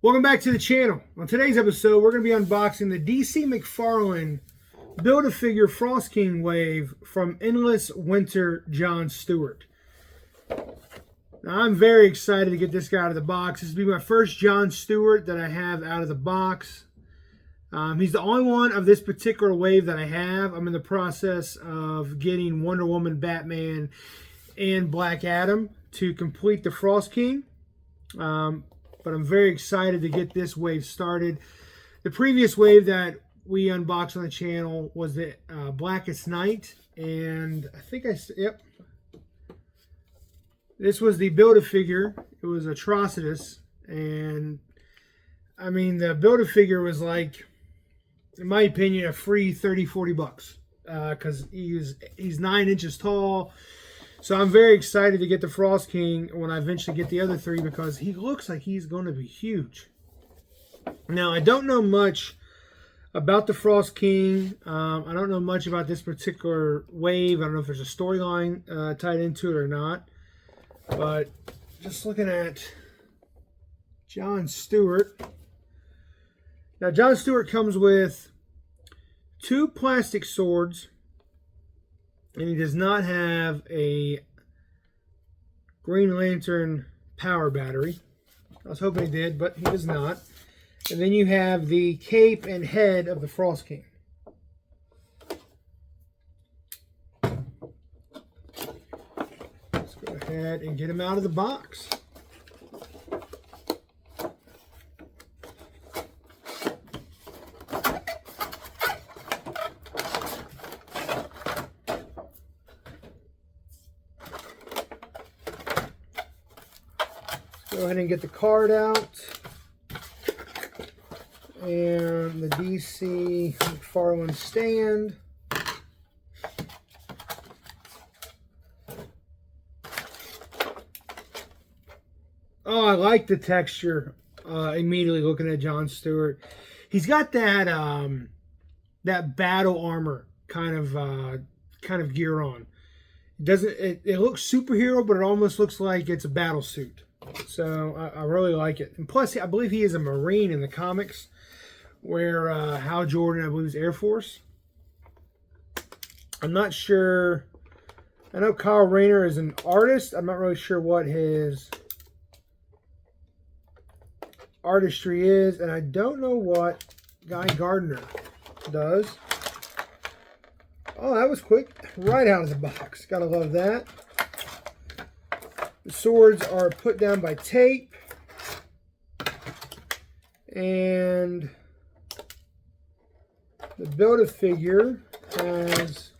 Welcome back to the channel. On today's episode, we're going to be unboxing the DC Mcfarlane Build-A-Figure Frost King Wave from Endless Winter John Stewart. Now, I'm very excited to get this guy out of the box. This will be my first John Stewart that I have out of the box. He's the only one of this particular wave that I have. I'm in the process of getting Wonder Woman, Batman, and Black Adam to complete the Frost King. But I'm very excited to get this wave started. The previous wave that we unboxed on the channel was the Blackest Night. And I think yep. This was the Build-A-Figure. It was Atrocitus. And, I mean, the Build-A-Figure was like, in my opinion, a free 30, 40 bucks. Because he's 9 inches tall. So I'm very excited to get the Frost King when I eventually get the other three, because he looks like he's going to be huge. Now, I don't know much about the Frost King. I don't know much about this particular wave. I don't know if there's a storyline tied into it or not. But just looking at John Stewart. Now, John Stewart comes with 2 plastic swords. And he does not have a Green Lantern power battery. I was hoping he did, but he does not. And then you have the cape and head of the Frost King. Let's go ahead and get him out of the box. Go ahead and get the card out. And the DC Mcfarlane stand. Oh, I like the texture. Immediately looking at John Stewart. He's got that that battle armor kind of gear on. It looks superhero, but it almost looks like it's a battle suit. So I really like it. And plus, I believe he is a Marine in the comics, where Hal Jordan, I believe, is Air Force. I'm not sure. I know Kyle Rayner is an artist. I'm not really sure what his artistry is. And I don't know what Guy Gardner does. Oh, that was quick. Right out of the box. Gotta love that. The swords are put down by tape. And the Build-A-Figure has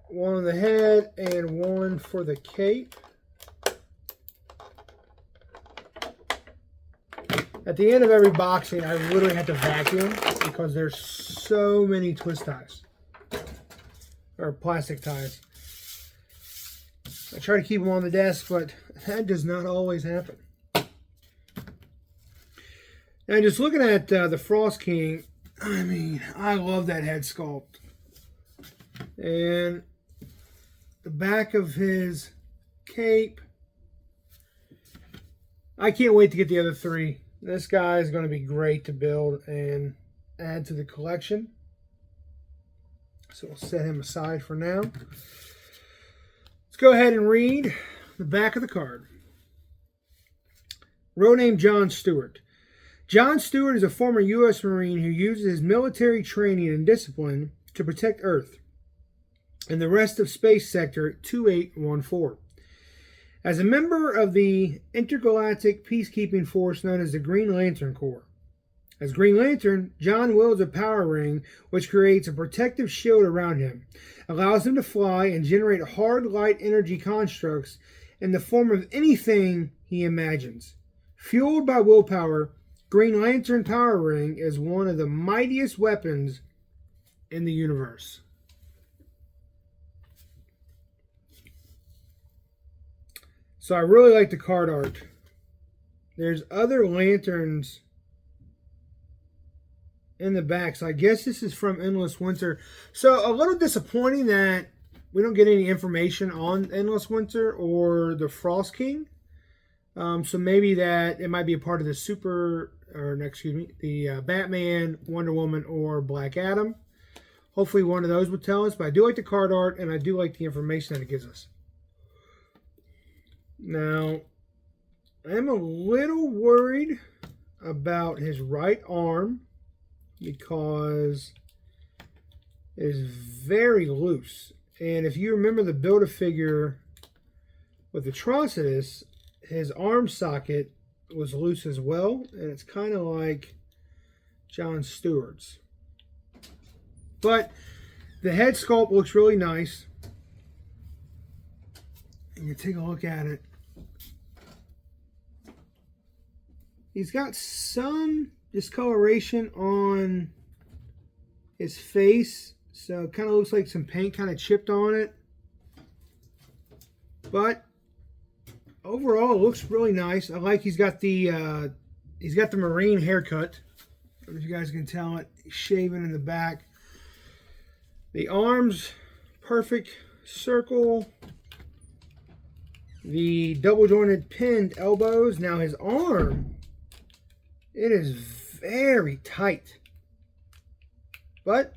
one on the head and one for the cape. At the end of every boxing, I literally have to vacuum because there's so many twist ties. Or plastic ties. I try to keep them on the desk, but that does not always happen. And just looking at the Frost King, I mean, I love that head sculpt. And the back of his cape. I can't wait to get the other three. This guy is going to be great to build and add to the collection. So we'll set him aside for now. Let's go ahead and read the back of the card. Real name John Stewart. John Stewart is a former U.S. Marine who uses his military training and discipline to protect Earth and the rest of Space Sector 2814. As a member of the intergalactic peacekeeping force known as the Green Lantern Corps. As Green Lantern, John wields a power ring which creates a protective shield around him, allows him to fly and generate hard light energy constructs in the form of anything he imagines. Fueled by willpower, Green Lantern Power Ring is one of the mightiest weapons in the universe. So I really like the card art. There's other lanterns in the back. So I guess this is from Endless Winter. So a little disappointing that we don't get any information on Endless Winter or the Frost King. So maybe that it might be a part of the the Batman, Wonder Woman, or Black Adam. Hopefully one of those would tell us. But I do like the card art, and I do like the information that it gives us. Now, I'm a little worried about his right arm because it is very loose. And if you remember the Build-A-Figure with Atrocitus, his arm socket was loose as well, and it's kind of like John Stewart's. But the head sculpt looks really nice. And you take a look at it. He's got some discoloration on his face, so it kind of looks like some paint kind of chipped on it. But overall, it looks really nice. I like he's got the Marine haircut. I don't know if you guys can tell it. He's shaven in the back. The arms, perfect circle. The double jointed pinned elbows. Now his arm, it is very tight. But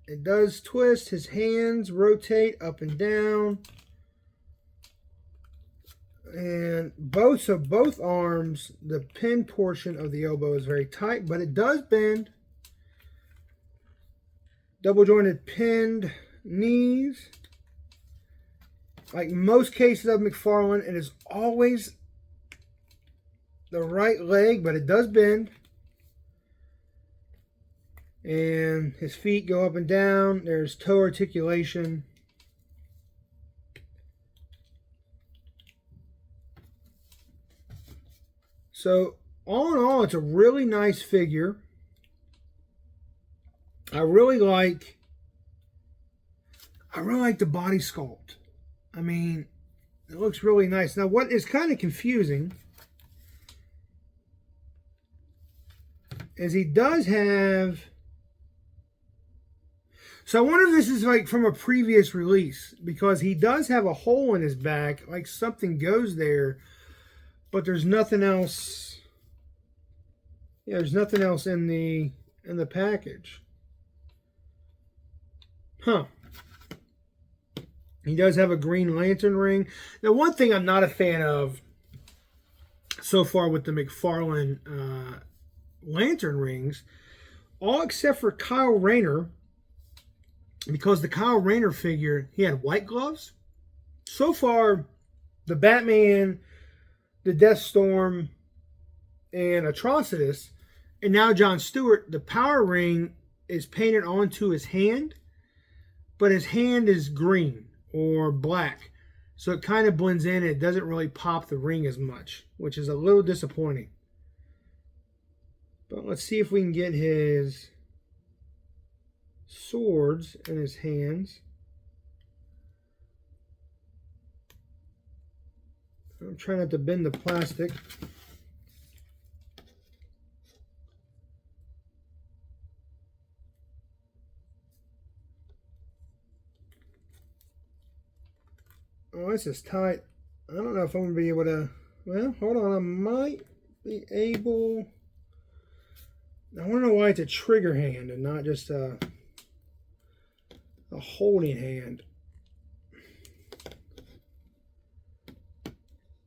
it does twist. His hands rotate up and down. And both arms, the pin portion of the elbow is very tight, but it does bend. Double jointed pinned knees. Like most cases of Mcfarlane, it is always the right leg, but it does bend. And his feet go up and down. There's toe articulation. So, all in all, it's a really nice figure. I really like the body sculpt. I mean, it looks really nice. Now, what is kind of confusing is he does have... So I wonder if this is like from a previous release, because he does have a hole in his back, like something goes there, but there's nothing else. Yeah, there's nothing else in the package. Huh. He does have a Green Lantern ring. Now, one thing I'm not a fan of so far with the Mcfarlane Lantern rings, all except for Kyle Rayner, because the Kyle Rayner figure, he had white gloves. So far, the Batman, the Deathstorm, and Atrocitus, and now John Stewart, the power ring is painted onto his hand, but his hand is green or black. So it kind of blends in. It doesn't really pop the ring as much, which is a little disappointing. But let's see if we can get his swords in his hands. I'm trying not to bend the plastic. Oh, this is tight. I don't know if I'm going to be able to... Well, hold on. I might be able... I want to know why it's a trigger hand and not just a holding hand.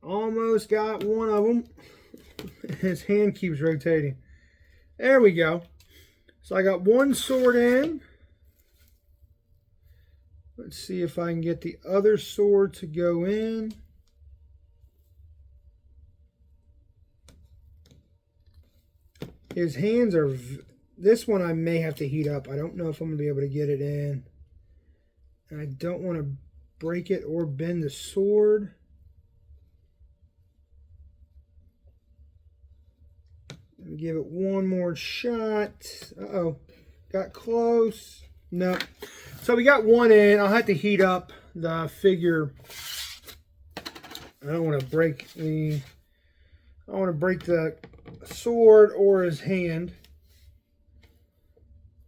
Almost got one of them. His hand keeps rotating. There we go. So I got one sword in. Let's see if I can get the other sword to go in. His hands are... This one I may have to heat up. I don't know if I'm going to be able to get it in. And I don't want to break it or bend the sword. Let me give it one more shot. Uh-oh. Got close. No. So we got one in. I'll have to heat up the figure. I don't want to break the... I don't want to break the sword or his hand.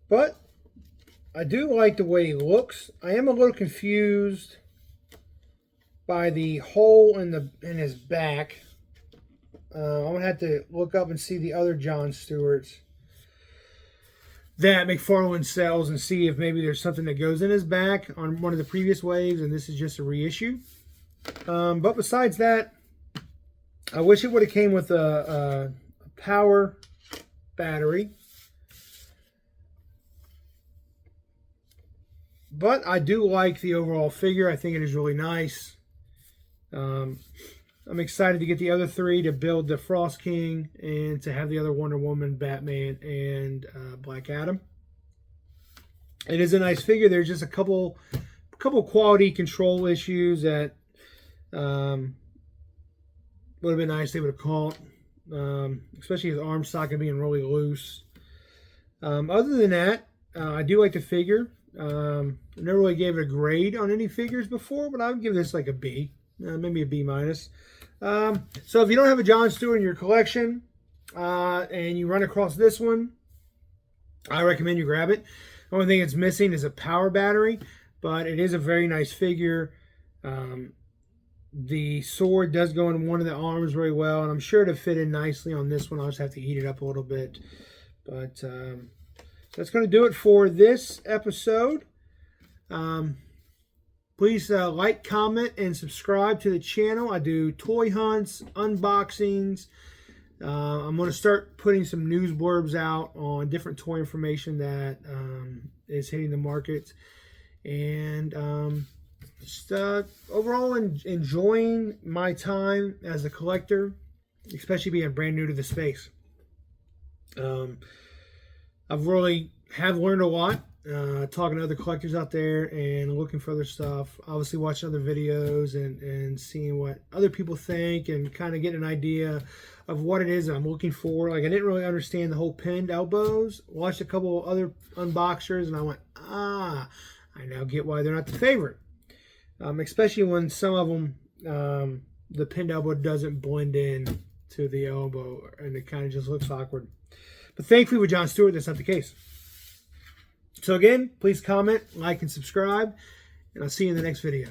But I do like the way he looks. I am a little confused by the hole in his back. I'm going to have to look up and see the other Jon Stewarts that Mcfarlane sells and see if maybe there's something that goes in his back on one of the previous waves and this is just a reissue. But besides that, I wish it would have came with a power battery. But I do like the overall figure. I think it is really nice. I'm excited to get the other three, to build the Frost King and to have the other Wonder Woman, Batman, and Black Adam. It is a nice figure. There's just a couple quality control issues that would have been nice they would have caught, especially his arm socket being really loose. Other than that, I do like the figure. I never really gave it a grade on any figures before, but I would give this like a B, maybe a B minus. So if you don't have a Jon Stewart in your collection and you run across this one, I recommend you grab it. The only thing it's missing is a power battery, but it is a very nice figure. The sword does go in one of the arms very well, and I'm sure it'll fit in nicely on this one. I'll just have to heat it up a little bit. But that's going to do it for this episode. Please like, comment, and subscribe to the channel. I do toy hunts, unboxings. I'm going to start putting some news blurbs out on different toy information that is hitting the market. And just overall enjoying my time as a collector, especially being brand new to the space. I've really learned a lot. Talking to other collectors out there and looking for other stuff, obviously watching other videos and seeing what other people think and kind of getting an idea of what it is that I'm looking for. Like, I didn't really understand the whole pinned elbows. Watched a couple other unboxers and I went, I now get why they're not the favorite. Especially when some of them, the pinned elbow doesn't blend in to the elbow and it kind of just looks awkward. But thankfully with Jon Stewart, that's not the case. So again, please comment, like, and subscribe, and I'll see you in the next video.